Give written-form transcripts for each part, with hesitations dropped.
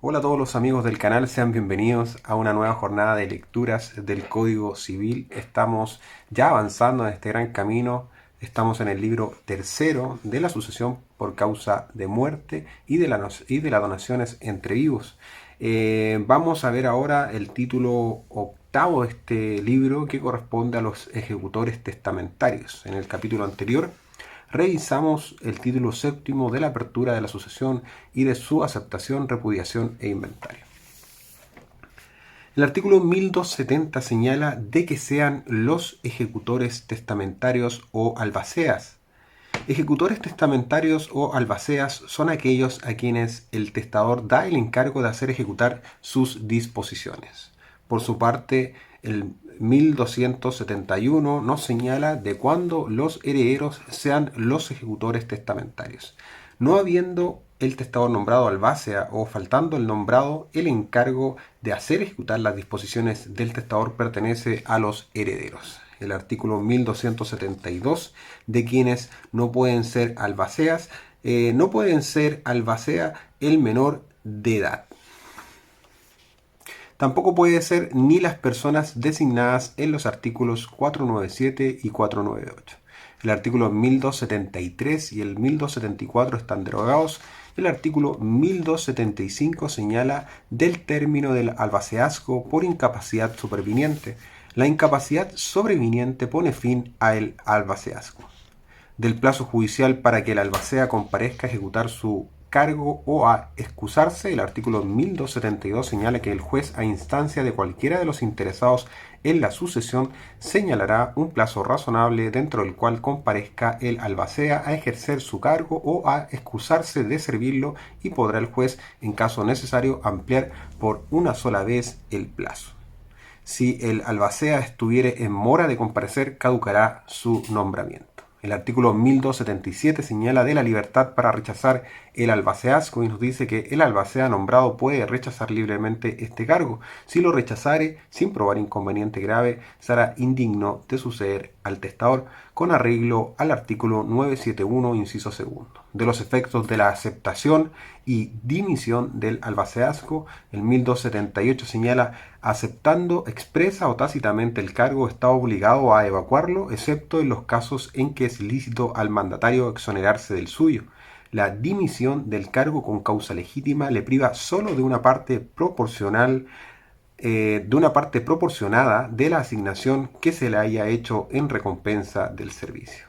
Hola a todos los amigos del canal, sean bienvenidos a una nueva jornada de lecturas del Código Civil. Estamos ya avanzando en este gran camino, estamos en el libro tercero de la sucesión por causa de muerte y de las donaciones entre vivos. Vamos a ver ahora el título octavo de este libro que corresponde a los ejecutores testamentarios. En el capítulo anterior revisamos el título séptimo de la apertura de la sucesión y de su aceptación, repudiación e inventario. El artículo 1270 señala de que sean los ejecutores testamentarios o albaceas. Ejecutores testamentarios o albaceas son aquellos a quienes el testador da el encargo de hacer ejecutar sus disposiciones. Por su parte, el 1271 nos señala de cuándo los herederos sean los ejecutores testamentarios. No habiendo el testador nombrado albacea o faltando el nombrado, el encargo de hacer ejecutar las disposiciones del testador pertenece a los herederos. El artículo 1272 de quienes no pueden ser albaceas, no pueden ser albacea el menor de edad. Tampoco puede ser ni las personas designadas en los artículos 497 y 498. El artículo 1273 y el 1274 están derogados. El artículo 1275 señala del término del albaceazgo por incapacidad sobreviniente. La incapacidad sobreviniente pone fin al albaceazgo. Del plazo judicial para que el albacea comparezca a ejecutar su cargo o a excusarse, el artículo 1272 señala que el juez, a instancia de cualquiera de los interesados en la sucesión, señalará un plazo razonable dentro del cual comparezca el albacea a ejercer su cargo o a excusarse de servirlo, y podrá el juez, en caso necesario, ampliar por una sola vez el plazo. Si el albacea estuviere en mora de comparecer, caducará su nombramiento. El artículo 1277 señala de la libertad para rechazar el albaceazgo y nos dice que el albacea nombrado puede rechazar libremente este cargo. Si lo rechazare sin probar inconveniente grave, será indigno de suceder al testador, con arreglo al artículo 971, inciso segundo. De los efectos de la aceptación y dimisión del albaceazgo, el 1278 señala: aceptando expresa o tácitamente el cargo, está obligado a evacuarlo, excepto en los casos en que es lícito al mandatario exonerarse del suyo. La dimisión del cargo con causa legítima le priva solo de una parte proporcionada de la asignación que se le haya hecho en recompensa del servicio.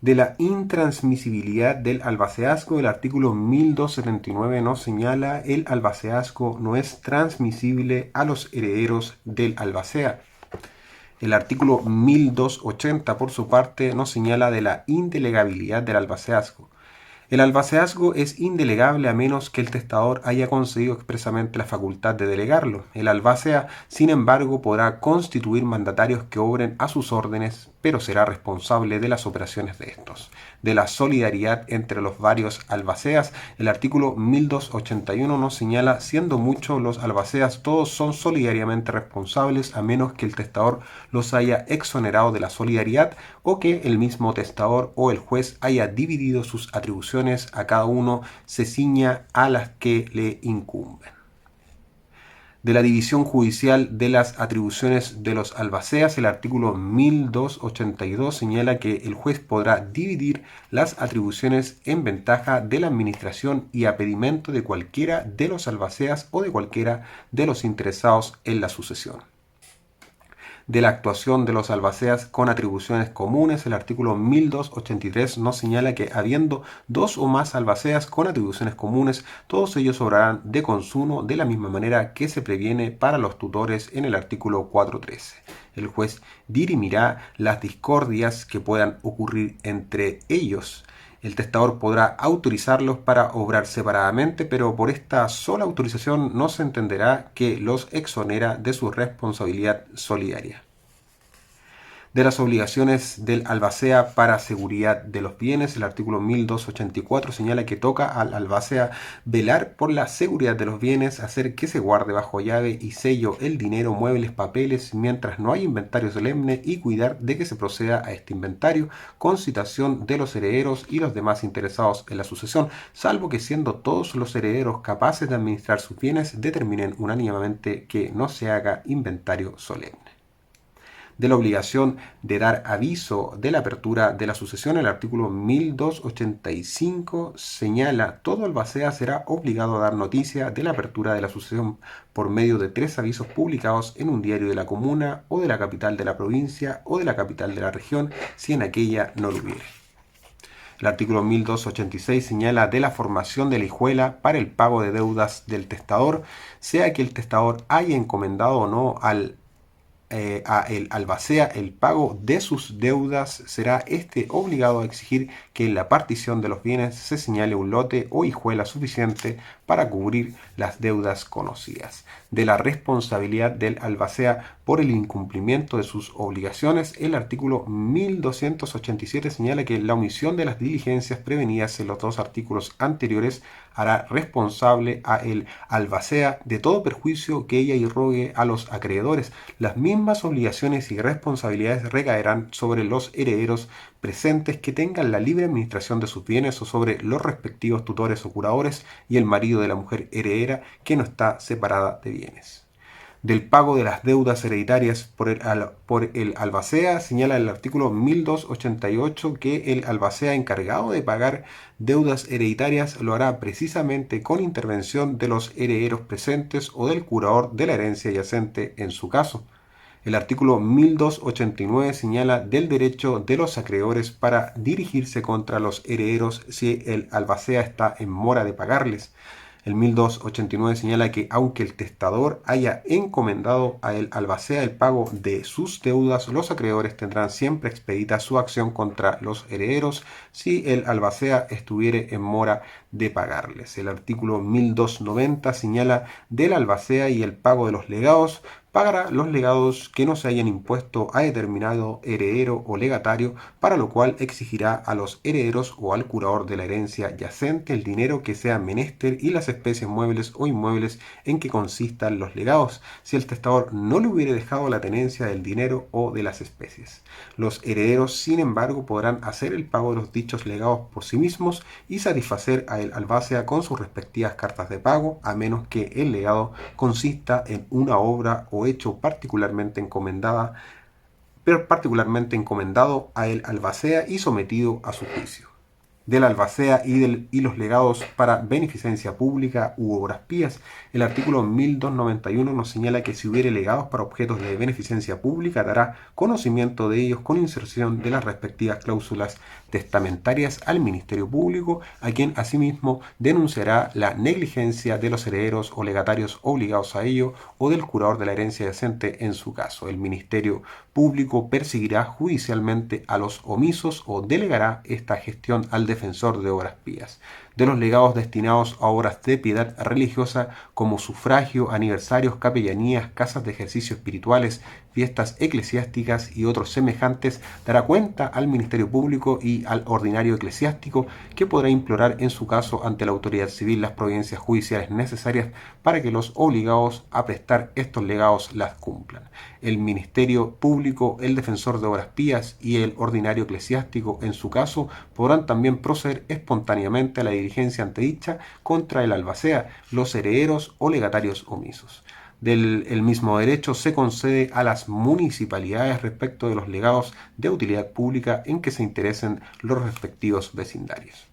De la intransmisibilidad del albaceazgo, el artículo 1279 nos señala: el albaceazgo no es transmisible a los herederos del albacea. El artículo 1280, por su parte, nos señala de la indelegabilidad del albaceazgo. El albaceazgo es indelegable a menos que el testador haya concedido expresamente la facultad de delegarlo. El albacea, sin embargo, podrá constituir mandatarios que obren a sus órdenes, pero será responsable de las operaciones de estos. De la solidaridad entre los varios albaceas, el artículo 1281 nos señala: siendo muchos los albaceas, todos son solidariamente responsables a menos que el testador los haya exonerado de la solidaridad o que el mismo testador o el juez haya dividido sus atribuciones, a cada uno se ciña a las que le incumben. De la división judicial de las atribuciones de los albaceas, el artículo 1282 señala que el juez podrá dividir las atribuciones en ventaja de la administración y a pedimento de cualquiera de los albaceas o de cualquiera de los interesados en la sucesión. De la actuación de los albaceas con atribuciones comunes, el artículo 1283 nos señala que, habiendo dos o más albaceas con atribuciones comunes, todos ellos obrarán de consuno de la misma manera que se previene para los tutores en el artículo 413. El juez dirimirá las discordias que puedan ocurrir entre ellos. El testador podrá autorizarlos para obrar separadamente, pero por esta sola autorización no se entenderá que los exonera de su responsabilidad solidaria. De las obligaciones del albacea para seguridad de los bienes, el artículo 1284 señala que toca al albacea velar por la seguridad de los bienes, hacer que se guarde bajo llave y sello el dinero, muebles, papeles, mientras no hay inventario solemne, y cuidar de que se proceda a este inventario con citación de los herederos y los demás interesados en la sucesión, salvo que siendo todos los herederos capaces de administrar sus bienes, determinen unánimemente que no se haga inventario solemne. De la obligación de dar aviso de la apertura de la sucesión, el artículo 1285 señala: todo albacea será obligado a dar noticia de la apertura de la sucesión por medio de 3 avisos publicados en un diario de la comuna o de la capital de la provincia o de la capital de la región, si en aquella no lo hubiere. El artículo 1286 señala de la formación de la hijuela para el pago de deudas del testador, sea que el testador haya encomendado o no a el albacea el pago de sus deudas, será este obligado a exigir que en la partición de los bienes se señale un lote o hijuela suficiente para cubrir las deudas conocidas. De la responsabilidad del albacea por el incumplimiento de sus obligaciones, el artículo 1287 señala que la omisión de las diligencias prevenidas en los 2 artículos anteriores hará responsable a el albacea de todo perjuicio que ella irrogue a los acreedores. Las mismas obligaciones y responsabilidades recaerán sobre los herederos presentes que tengan la libre administración de sus bienes o sobre los respectivos tutores o curadores y el marido de la mujer heredera que no está separada de bienes. Del pago de las deudas hereditarias por el albacea, señala el artículo 1288 que el albacea encargado de pagar deudas hereditarias lo hará precisamente con intervención de los herederos presentes o del curador de la herencia yacente en su caso. El artículo 1289 señala del derecho de los acreedores para dirigirse contra los herederos si el albacea está en mora de pagarles. El 1289 señala que aunque el testador haya encomendado a el albacea el pago de sus deudas, los acreedores tendrán siempre expedita su acción contra los herederos si el albacea estuviere en mora de pagarles. El artículo 1290 señala del albacea y el pago de los legados. Pagará los legados que no se hayan impuesto a determinado heredero o legatario, para lo cual exigirá a los herederos o al curador de la herencia yacente el dinero que sea menester y las especies muebles o inmuebles en que consistan los legados, si el testador no le hubiere dejado la tenencia del dinero o de las especies. Los herederos, sin embargo, podrán hacer el pago de los dichos legados por sí mismos y satisfacer a el albacea con sus respectivas cartas de pago, a menos que el legado consista en una obra o hecho particularmente encomendado a el albacea y sometido a su juicio. Del albacea y los legados para beneficencia pública u obras pías, el artículo 1291 nos señala que si hubiere legados para objetos de beneficencia pública, dará conocimiento de ellos con inserción de las respectivas cláusulas testamentarias al Ministerio Público, a quien asimismo denunciará la negligencia de los herederos o legatarios obligados a ello o del curador de la herencia yacente en su caso. El Ministerio Público perseguirá judicialmente a los omisos o delegará esta gestión al defensor de obras pías. De los legados destinados a obras de piedad religiosa como sufragio, aniversarios, capellanías, casas de ejercicio espirituales, fiestas eclesiásticas y otros semejantes, dará cuenta al Ministerio Público y al ordinario eclesiástico, que podrá implorar en su caso ante la autoridad civil las providencias judiciales necesarias para que los obligados a prestar estos legados las cumplan. El Ministerio Público, el defensor de obras pías y el ordinario eclesiástico en su caso podrán también proceder espontáneamente a la diligencia antedicha contra el albacea, los herederos o legatarios omisos. El mismo derecho se concede a las municipalidades respecto de los legados de utilidad pública en que se interesen los respectivos vecindarios.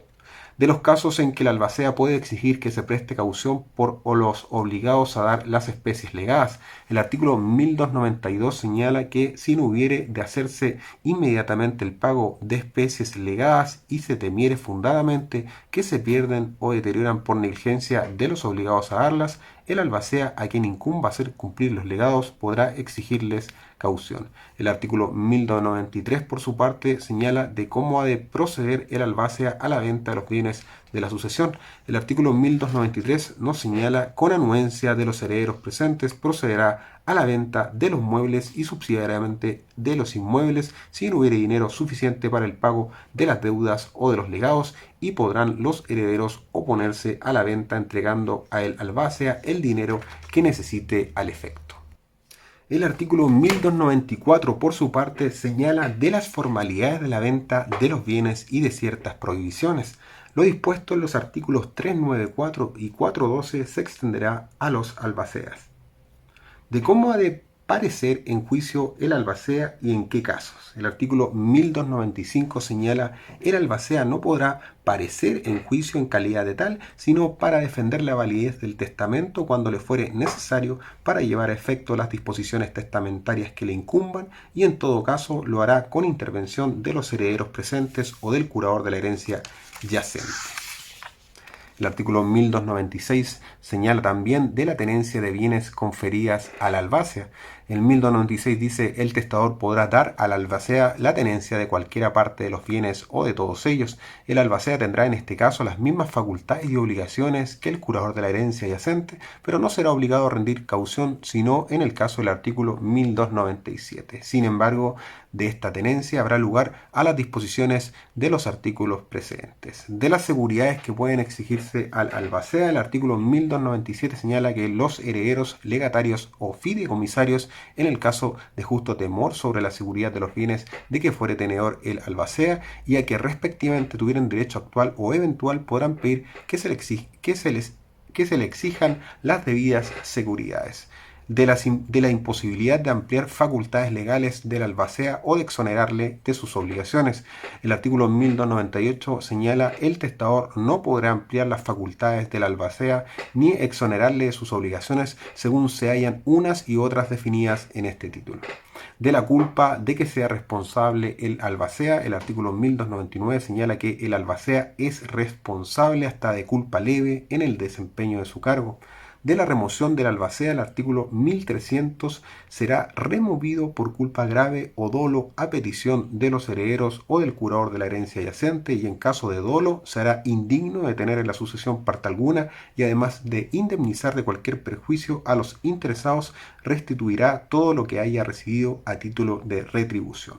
De los casos en que el albacea puede exigir que se preste caución por los obligados a dar las especies legadas, el artículo 1292 señala que si no hubiere de hacerse inmediatamente el pago de especies legadas y se temiere fundadamente que se pierden o deterioran por negligencia de los obligados a darlas, el albacea a quien incumba hacer cumplir los legados podrá exigirles caución. El artículo 1293, por su parte, señala de cómo ha de proceder el albacea a la venta de los bienes bienes de la sucesión. El artículo 1293 nos señala: con anuencia de los herederos presentes procederá a la venta de los muebles y subsidiariamente de los inmuebles si no hubiere dinero suficiente para el pago de las deudas o de los legados, y podrán los herederos oponerse a la venta entregando a el albacea el dinero que necesite al efecto. El artículo 1294, por su parte, señala de las formalidades de la venta de los bienes y de ciertas prohibiciones. Lo dispuesto en los artículos 394 y 412 se extenderá a los albaceas. De cómo ha de parecer en juicio el albacea y en qué casos. El artículo 1295 señala: el albacea no podrá parecer en juicio en calidad de tal, sino para defender la validez del testamento cuando le fuere necesario para llevar a efecto las disposiciones testamentarias que le incumban, y en todo caso lo hará con intervención de los herederos presentes o del curador de la herencia yacente. El artículo 1296 señala también de la tenencia de bienes conferidas al albacea. El 1296 dice: el testador podrá dar al albacea la tenencia de cualquiera parte de los bienes o de todos ellos. El albacea tendrá en este caso las mismas facultades y obligaciones que el curador de la herencia yacente, pero no será obligado a rendir caución sino en el caso del artículo 1297. Sin embargo, de esta tenencia habrá lugar a las disposiciones de los artículos precedentes. De las seguridades que pueden exigirse al albacea, el artículo 1297 señala que los herederos, legatarios o fideicomisarios, en el caso de justo temor sobre la seguridad de los bienes de que fuere tenedor el albacea y a que respectivamente tuvieran derecho actual o eventual, podrán pedir que se le exijan las debidas seguridades. De la imposibilidad de ampliar facultades legales del albacea o de exonerarle de sus obligaciones. El artículo 1298 señala: el testador no podrá ampliar las facultades del albacea ni exonerarle de sus obligaciones según se hayan unas y otras definidas en este título. De la culpa de que sea responsable el albacea, el artículo 1299 señala que el albacea es responsable hasta de culpa leve en el desempeño de su cargo. De la remoción del albacea, el artículo 1300 será removido por culpa grave o dolo a petición de los herederos o del curador de la herencia yacente, y en caso de dolo será indigno de tener en la sucesión parte alguna, y además de indemnizar de cualquier perjuicio a los interesados, restituirá todo lo que haya recibido a título de retribución.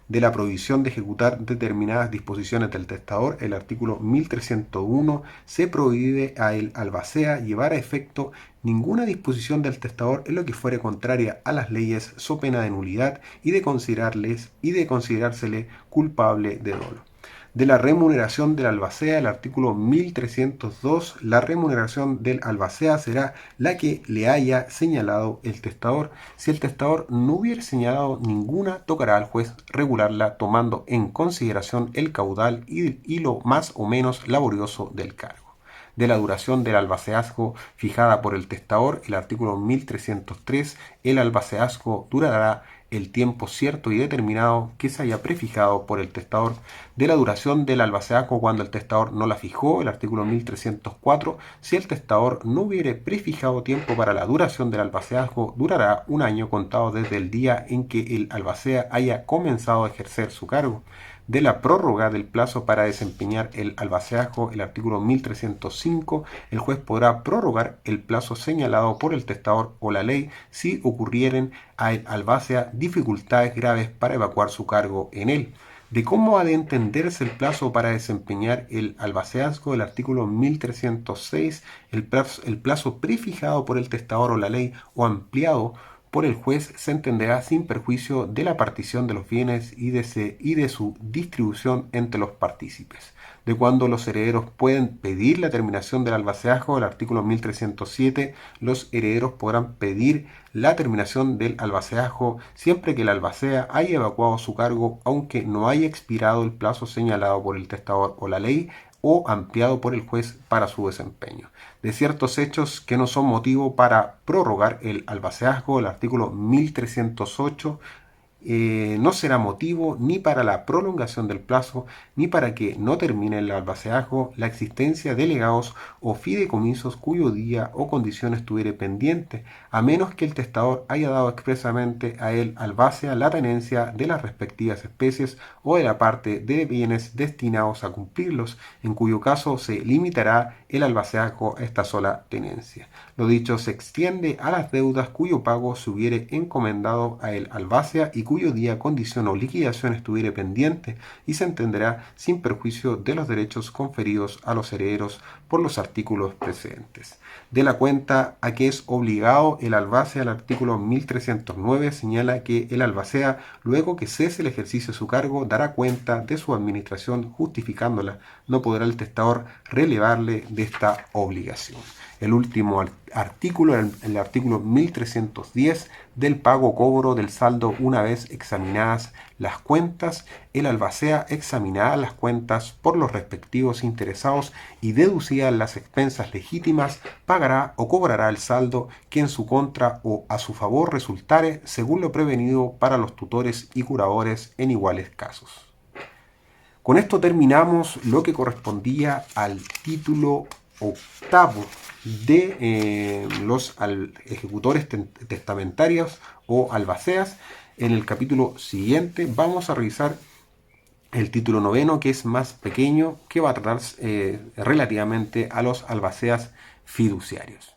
De la prohibición de ejecutar determinadas disposiciones del testador, el artículo 1301 se prohíbe a el albacea llevar a efecto ninguna disposición del testador en lo que fuere contraria a las leyes, so pena de nulidad y de considerársele culpable de dolo. De la remuneración del albacea, el artículo 1302, la remuneración del albacea será la que le haya señalado el testador. Si el testador no hubiere señalado ninguna, tocará al juez regularla tomando en consideración el caudal y lo más o menos laborioso del cargo. De la duración del albaceazgo fijada por el testador, el artículo 1303, el albaceazgo durará el tiempo cierto y determinado que se haya prefijado por el testador. De la duración del albaceazgo cuando el testador no la fijó, el artículo 1304, si el testador no hubiere prefijado tiempo para la duración del albaceazgo, durará un año contado desde el día en que el albacea haya comenzado a ejercer su cargo. De la prórroga del plazo para desempeñar el albaceazgo, el artículo 1305, el juez podrá prorrogar el plazo señalado por el testador o la ley si ocurrieren al albacea dificultades graves para evacuar su cargo en él. De cómo ha de entenderse el plazo para desempeñar el albaceazgo, el artículo 1306, el plazo prefijado por el testador o la ley o ampliado por el juez se entenderá sin perjuicio de la partición de los bienes y de su distribución entre los partícipes. De cuando los herederos pueden pedir la terminación del albaceazgo, el artículo 1307, los herederos podrán pedir la terminación del albaceazgo siempre que el albacea haya evacuado su cargo, aunque no haya expirado el plazo señalado por el testador o la ley o ampliado por el juez para su desempeño. De ciertos hechos que no son motivo para prorrogar el albaceazgo, el artículo 1308 no será motivo ni para la prolongación del plazo, ni para que no termine el albaceaje la existencia de legados o fideicomisos cuyo día o condición estuviere pendiente, a menos que el testador haya dado expresamente a él albacea la tenencia de las respectivas especies o de la parte de bienes destinados a cumplirlos, en cuyo caso se limitará el albaceaje a esta sola tenencia. Lo dicho se extiende a las deudas cuyo pago se hubiere encomendado a el albacea y cuyo día, condición o liquidación estuviere pendiente, y se entenderá sin perjuicio de los derechos conferidos a los herederos por los artículos precedentes. De la cuenta a que es obligado el albacea, el artículo 1309 señala que el albacea, luego que cese el ejercicio de su cargo, dará cuenta de su administración justificándola. No podrá el testador relevarle de esta obligación. El último artículo, el artículo 1310 del pago cobro del saldo una vez examinadas las cuentas, el albacea examinadas las cuentas por los respectivos interesados y deducidas las expensas legítimas, pagará o cobrará el saldo que en su contra o a su favor resultare, según lo prevenido para los tutores y curadores en iguales casos. Con esto terminamos lo que correspondía al título octavo de los ejecutores testamentarios o albaceas. En el capítulo siguiente vamos a revisar el título noveno, que es más pequeño, que va a tratar relativamente a los albaceas fiduciarios.